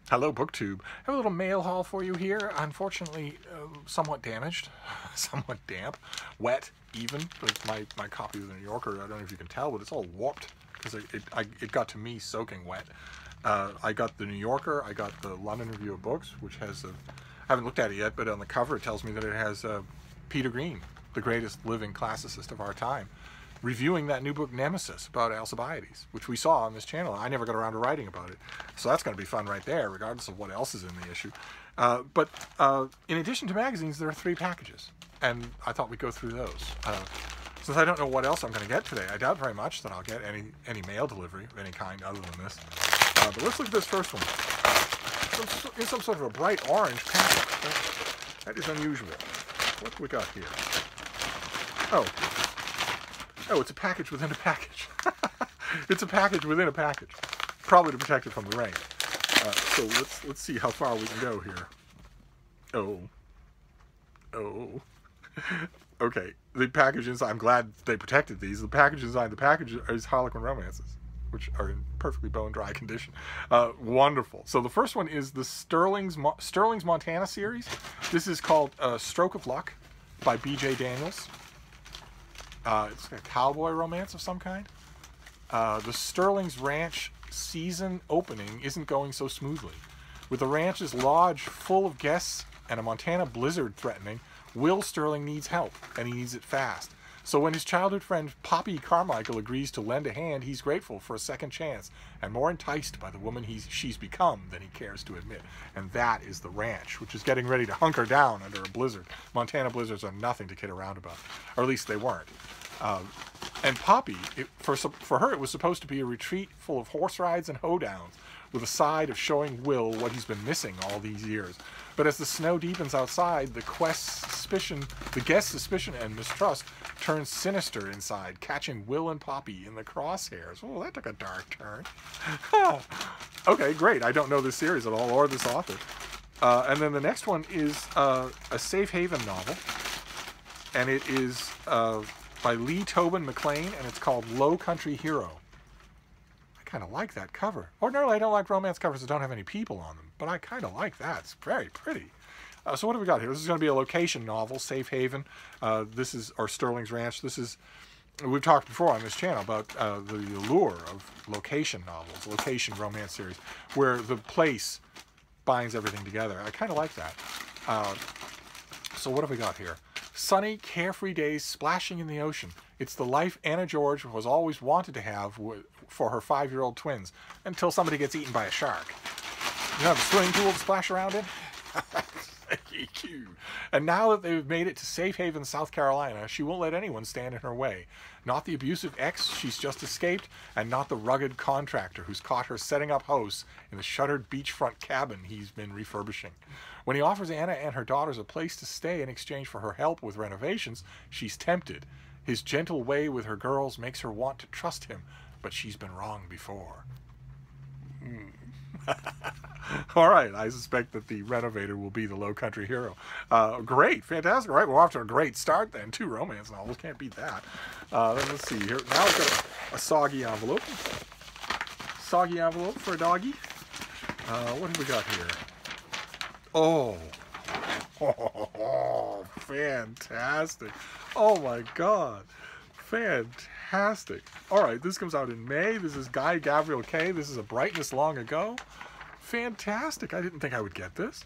Hello, BookTube. I have a little mail haul for you here. Unfortunately, somewhat damaged, somewhat damp, wet even. Like my copy of the New Yorker, I don't know if you can tell, but it's all warped because it got to me soaking wet. I got the New Yorker, I got the London Review of Books, which has I haven't looked at it yet, but on the cover it tells me that it has Peter Green, the greatest living classicist of our time, reviewing that new book Nemesis about Alcibiades, which we saw on this channel. I never got around to writing about it. So that's going to be fun right there, regardless of what else is in the issue. But in addition to magazines, there are 3 packages, and I thought we'd go through those. Since I don't know what else I'm going to get today, I doubt very much that I'll get any mail delivery of any kind other than this. But let's look at this first one. It's some sort of a bright orange package. That is unusual. What do we got here? Oh, it's a package within a package. It's a package within a package. Probably to protect it from the rain. So let's see how far we can go here. Oh. Okay, the package inside, I'm glad they protected these. The package inside the package is Harlequin romances, which are in perfectly bone dry condition. Wonderful. So the first one is the Sterling's Montana series. This is called Stroke of Luck by B.J. Daniels. It's like a cowboy romance of some kind. The Sterling's Ranch season opening isn't going so smoothly. With the ranch's lodge full of guests and a Montana blizzard threatening, Will Sterling needs help, and he needs it fast. So when his childhood friend Poppy Carmichael agrees to lend a hand, he's grateful for a second chance and more enticed by the woman she's become than he cares to admit. And that is the ranch, which is getting ready to hunker down under a blizzard. Montana blizzards are nothing to kid around about, or at least they weren't. And Poppy, for her, it was supposed to be a retreat full of horse rides and hoedowns, with a side of showing Will what he's been missing all these years. But as the snow deepens outside, the guest's suspicion and mistrust turns sinister inside, catching Will and Poppy in the crosshairs. Oh, that took a dark turn. Okay, great. I don't know this series at all, or this author. And then the next one is a safe haven novel, and it is by Lee Tobin McLean, and it's called Low Country Hero. I kind of like that cover. Ordinarily, I don't like romance covers that don't have any people on them, but I kind of like that. It's very pretty. So what do we got here? This is going to be a location novel, Safe Haven. This is our Sterling's Ranch. We've talked before on this channel about the allure of location novels, location romance series, where the place binds everything together. I kind of like that. So what have we got here? Sunny, carefree days splashing in the ocean. It's the life Anna George was always wanted to have for her 5-year-old twins, until somebody gets eaten by a shark. You have a swimming pool to splash around in? And now that they've made it to Safe Haven, South Carolina, she won't let anyone stand in her way. Not the abusive ex she's just escaped, and not the rugged contractor who's caught her setting up house in the shuttered beachfront cabin he's been refurbishing. When he offers Anna and her daughters a place to stay in exchange for her help with renovations, she's tempted. His gentle way with her girls makes her want to trust him, but she's been wrong before. All right, I suspect that the renovator will be the Low Country Hero. Great, fantastic. All right, we're off to a great start then. 2 romance novels, can't beat that. Let's see here. Now we've got a soggy envelope. Soggy envelope for a doggy. What have we got here? Oh, fantastic. Oh my God. Fantastic. All right, this comes out in May. This is Guy Gavriel Kay. This is A Brightness Long Ago. Fantastic. I didn't think I would get this.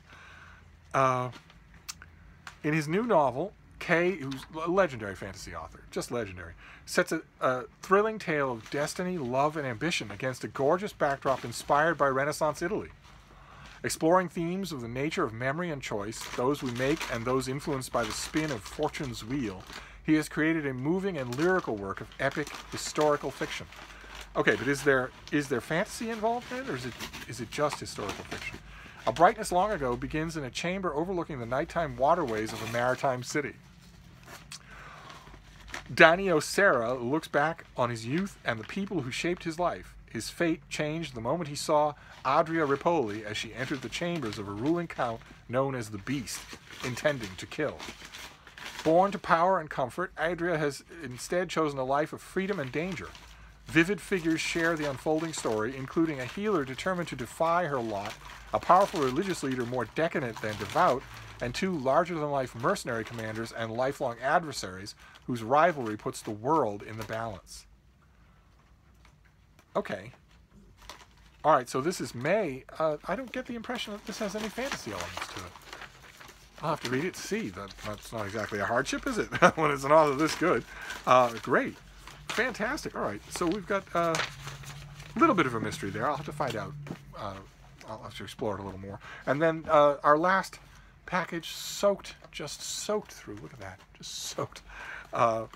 In his new novel, Kay, who's a legendary fantasy author, just legendary, sets a thrilling tale of destiny, love, and ambition against a gorgeous backdrop inspired by Renaissance Italy. Exploring themes of the nature of memory and choice, those we make and those influenced by the spin of fortune's wheel, he has created a moving and lyrical work of epic historical fiction. Okay, but is there fantasy involved in it, or is it just historical fiction? A Brightness Long Ago begins in a chamber overlooking the nighttime waterways of a maritime city. Danio Serra looks back on his youth and the people who shaped his life. His fate changed the moment he saw Adria Ripoli as she entered the chambers of a ruling count known as the Beast, intending to kill. Born to power and comfort, Adria has instead chosen a life of freedom and danger. Vivid figures share the unfolding story, including a healer determined to defy her lot, a powerful religious leader more decadent than devout, and two larger-than-life mercenary commanders and lifelong adversaries whose rivalry puts the world in the balance. Okay. All right, so this is May. I don't get the impression that this has any fantasy elements to it. I'll have to read it to see. That's not exactly a hardship, is it? When it's an author this good. Great. Fantastic. All right, so we've got a little bit of a mystery there. I'll have to find out. I'll have to explore it a little more. And then our last package just soaked through. Look at that. Just soaked. I'll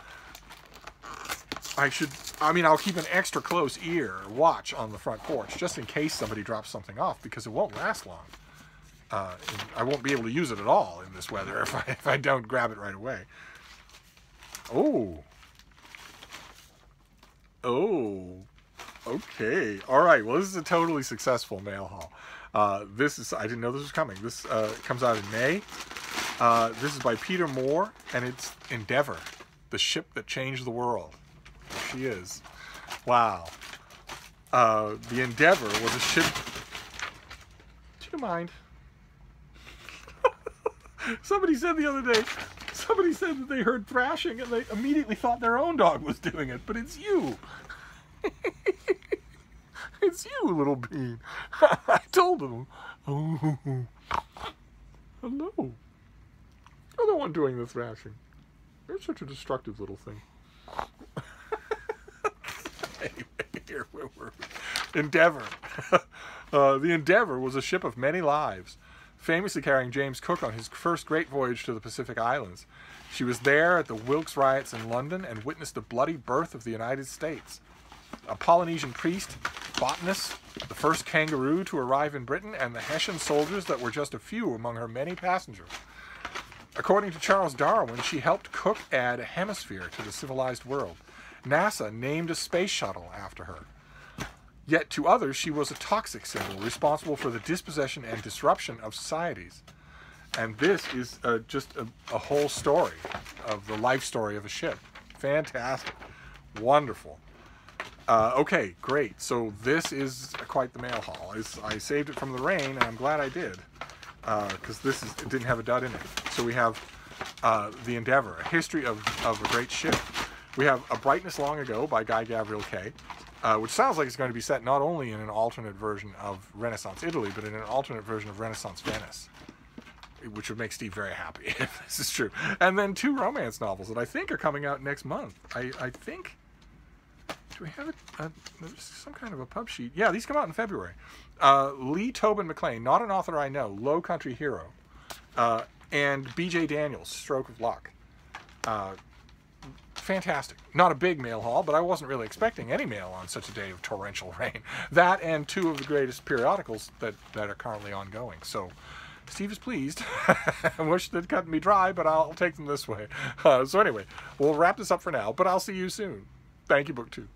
keep an extra close watch on the front porch, just in case somebody drops something off, because it won't last long. I won't be able to use it at all in this weather if I don't grab it right away. Oh, okay. All right. Well, this is a totally successful mail haul. I didn't know this was coming. This comes out in May. This is by Peter Moore, and it's Endeavour, the ship that changed the world. There she is. Wow. The Endeavour was a ship. Do you mind? Somebody said the other day, that they heard thrashing and they immediately thought their own dog was doing it, but it's you. It's you, little bean. I told them. Oh, hello. You're the one doing the thrashing. You're such a destructive little thing. Here, where were we? Endeavour. The Endeavour was a ship of many lives, famously carrying James Cook on his first great voyage to the Pacific Islands. She was there at the Wilkes riots in London and witnessed the bloody birth of the United States. A Polynesian priest, botanist, the first kangaroo to arrive in Britain, and the Hessian soldiers that were just a few among her many passengers. According to Charles Darwin, she helped Cook add a hemisphere to the civilized world. NASA named a space shuttle after her. Yet to others, she was a toxic symbol, responsible for the dispossession and disruption of societies. And this is just a whole story of the life story of a ship. Fantastic. Wonderful. Okay, great. So this is quite the mail haul. I saved it from the rain, and I'm glad I did, because it didn't have a dud in it. So we have The Endeavour, a history of a great ship. We have A Brightness Long Ago by Guy Gavriel Kay, which sounds like it's going to be set not only in an alternate version of Renaissance Italy, but in an alternate version of Renaissance Venice, which would make Steve very happy if this is true. And then two romance novels that I think are coming out next month. I think... Do we have some kind of a pub sheet? Yeah, these come out in February. Lee Tobin McLean, not an author I know, Low Country Hero. And B.J. Daniels, Stroke of Luck. Fantastic. Not a big mail haul, but I wasn't really expecting any mail on such a day of torrential rain. That and two of the greatest periodicals that are currently ongoing. So Steve is pleased. I wish they'd cut me dry, but I'll take them this way. So anyway, we'll wrap this up for now, but I'll see you soon. Thank you, BookTube.